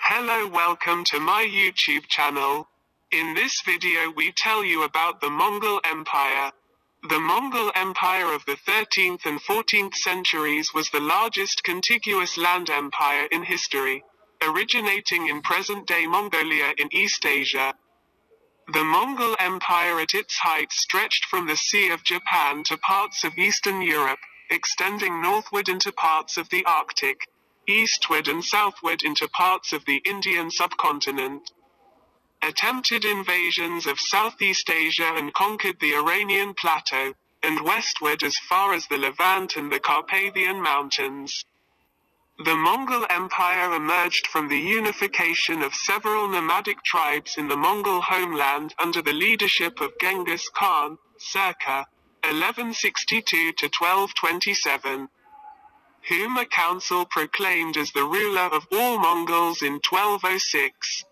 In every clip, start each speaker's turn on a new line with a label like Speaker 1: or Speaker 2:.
Speaker 1: Hello, welcome to my YouTube channel. In this video we tell you about the Mongol Empire. The Mongol Empire of the 13th and 14th centuries was the largest contiguous land empire in history, originating in present-day Mongolia in East Asia. The Mongol Empire at its height stretched from the Sea of Japan to parts of Eastern Europe, extending northward into parts of the Arctic, eastward and southward into parts of the Indian subcontinent. Attempted invasions of Southeast Asia and conquered the Iranian plateau, and westward as far as the Levant and the Carpathian Mountains. The Mongol Empire emerged from the unification of several nomadic tribes in the Mongol homeland under the leadership of Genghis Khan, circa 1162 to 1227. Whom a council proclaimed as the ruler of all Mongols in 1206.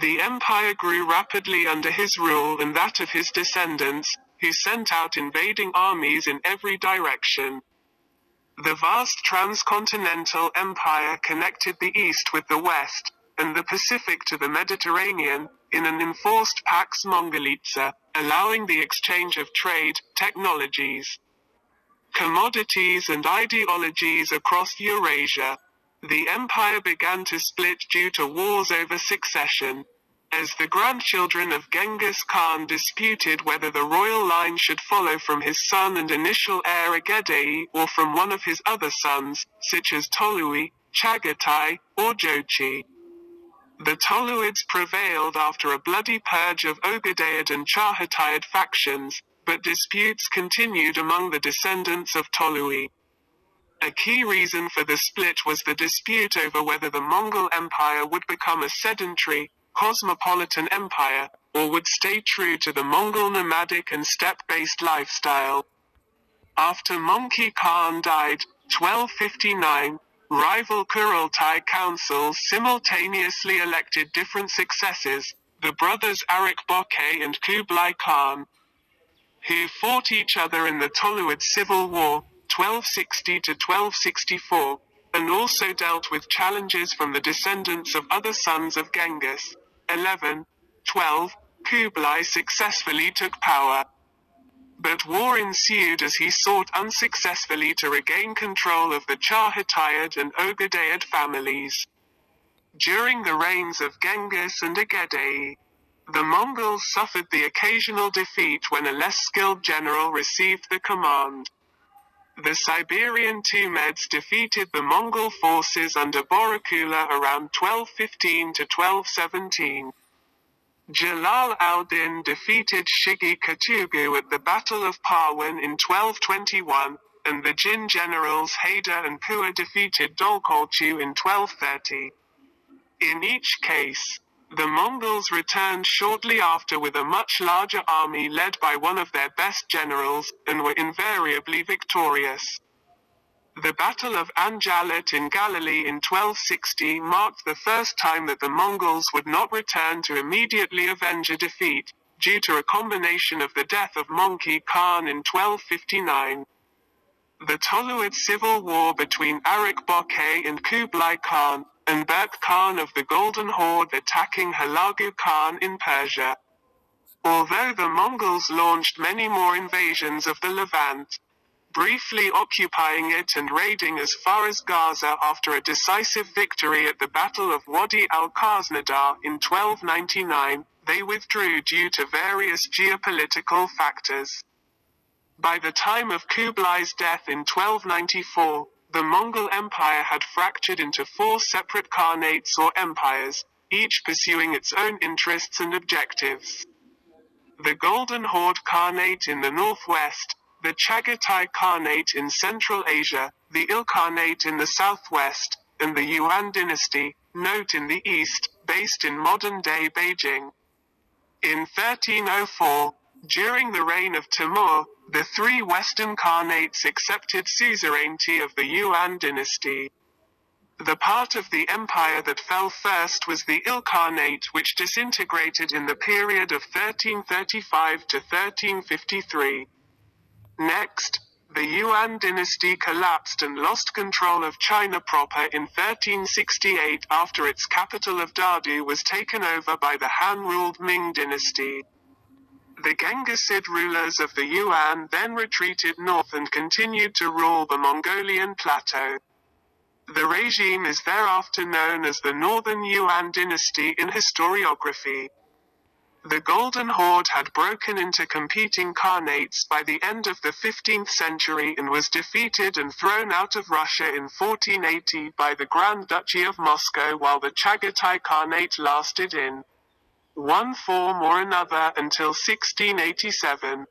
Speaker 1: The empire grew rapidly under his rule and that of his descendants, who sent out invading armies in every direction. The vast transcontinental empire connected the East with the West, and the Pacific to the Mediterranean, in an enforced Pax Mongolica, allowing the exchange of trade, technologies, commodities and ideologies across Eurasia. The empire began to split due to wars over succession, as the grandchildren of Genghis Khan disputed whether the royal line should follow from his son and initial heir Agedei or from one of his other sons, such as Tolui, Chagatai, or Jochi. The Toluids prevailed after a bloody purge of Ogadeid and Chagatai factions, but disputes continued among the descendants of Tolui. A key reason for the split was the dispute over whether the Mongol Empire would become a sedentary, cosmopolitan empire, or would stay true to the Mongol nomadic and steppe-based lifestyle. After Mongki Khan died, 1259, rival Kurultai councils simultaneously elected different successors, the brothers Arik Bokeh and Kublai Khan, who fought each other in the Toluid Civil War, 1260 to 1264, and also dealt with challenges from the descendants of other sons of Genghis. 12. Kublai successfully took power. But war ensued as he sought unsuccessfully to regain control of the Chagatai and Ogadeid families. During the reigns of Genghis and Agedei, the Mongols suffered the occasional defeat when a less skilled general received the command. The Siberian Tumeds defeated the Mongol forces under Borokula around 1215 to 1217. Jalal al-Din defeated Shigi Katugu at the Battle of Parwan in 1221, and the Jin generals Haida and Pua defeated Dolgorchu in 1230. In each case, the Mongols returned shortly after with a much larger army led by one of their best generals, and were invariably victorious. The Battle of Anjalit in Galilee in 1260 marked the first time that the Mongols would not return to immediately avenge a defeat, due to a combination of the death of Mongki Khan in 1259. The Toluid civil war between Arik Bokeh and Kublai Khan, and Berk Khan of the Golden Horde attacking Hulagu Khan in Persia. Although the Mongols launched many more invasions of the Levant, briefly occupying it and raiding as far as Gaza after a decisive victory at the Battle of Wadi al-Khaznadar in 1299, they withdrew due to various geopolitical factors. By the time of Kublai's death in 1294, the Mongol Empire had fractured into 4 separate khanates or empires, each pursuing its own interests and objectives. The Golden Horde Khanate in the northwest, the Chagatai Khanate in Central Asia, the Ilkhanate in the southwest, and the Yuan dynasty, note in the east, based in modern-day Beijing. In 1304, during the reign of Timur, the 3 western khanates accepted suzerainty of the Yuan dynasty. The part of the empire that fell first was the Ilkhanate, which disintegrated in the period of 1335 to 1353. Next, The Yuan dynasty collapsed and lost control of China proper in 1368 after its capital of Dadu was taken over by the Han-ruled Ming dynasty. The Genghisid rulers of the Yuan then retreated north and continued to rule the Mongolian plateau. The regime is thereafter known as the Northern Yuan dynasty in historiography. The Golden Horde had broken into competing khanates by the end of the 15th century and was defeated and thrown out of Russia in 1480 by the Grand Duchy of Moscow, while the Chagatai Khanate lasted in one form or another until 1687.